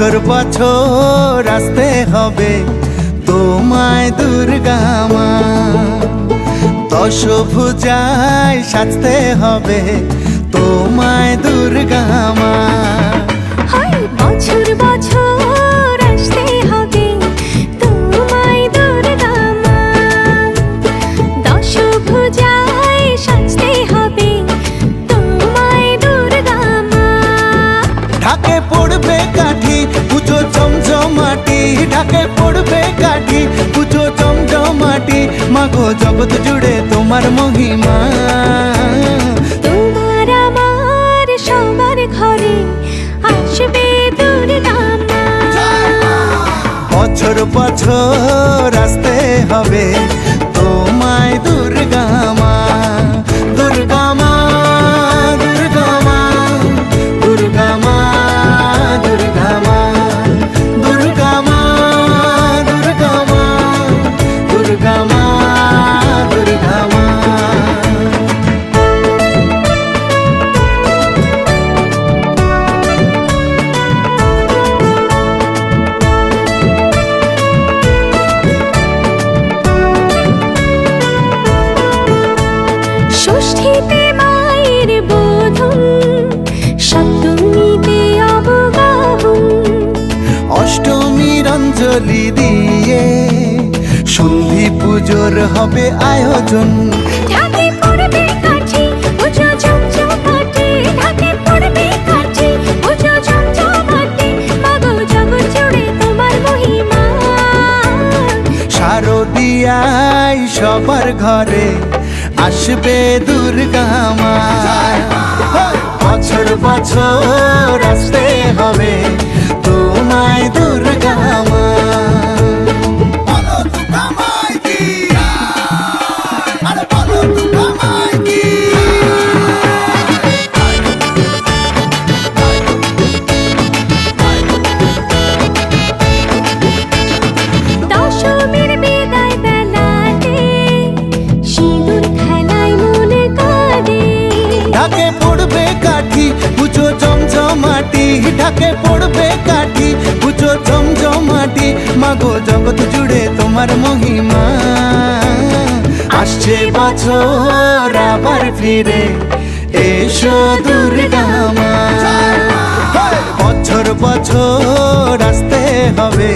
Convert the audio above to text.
বছর বছর আসতে হবে তোমায় দুর্গা মা, দশভুজায় সাজতে হবে তোমায় দুর্গা মা। বছর বছর আসতে হবে তোমায় দুর্গা মা, দশভুজায় সাজতে হবে তোমায় দুর্গা মা। ঢাকে পড়বে কাঠি পুজো জমজমাটি, ঢাকে পড়বে কাঠি পুজো জমজমাটি, মাগো জগৎ জুড়ে তোমার মহিমা। তোমার আমার সবার ঘরে আসবে দুর্গা মা, বছর বছর আসতে হবে তোমায় দুর্গা মা, দুর্গা মা, দুর্গা মা, দুর্গা মা, দুর্গা মা, দুর্গা মা, দুর্গা মা, দুর্গা মা, দুর্গা মা। ষষ্ঠীতে মায়ের বোধন, সপ্তমীতে অবগাহন, অষ্টমীর অঞ্জলি দিয়ে সন্ধি পুজোর হবে আয়োজন। ঢাকে পড়বে কাঠি পুজো জমজমাটি, ঢাকে পড়বে কাঠি পুজো জমজমাটি, মাগো জগৎ জুড়ে তোমার মহিমা। শারদিয়ায় সবার ঘরে আসবে দুর্গা মা, বছর বছর আসতে হবে তোমায় দুর্গা মা। দশমীর বিদায় বেলাতে সিঁদুর খেলায় মনে কাঁদে, ঢাকে পড়বে কাঠি পুজো জমজমাটি, ঢাকে পড়বে কাঠি পুজো জমজমাটি, মাগো জগৎ জুড়ে তোমার মহিমা। আসছে বছর আবার ফিরে এসো দুর্গা মা, বছর বছর আসতে হবে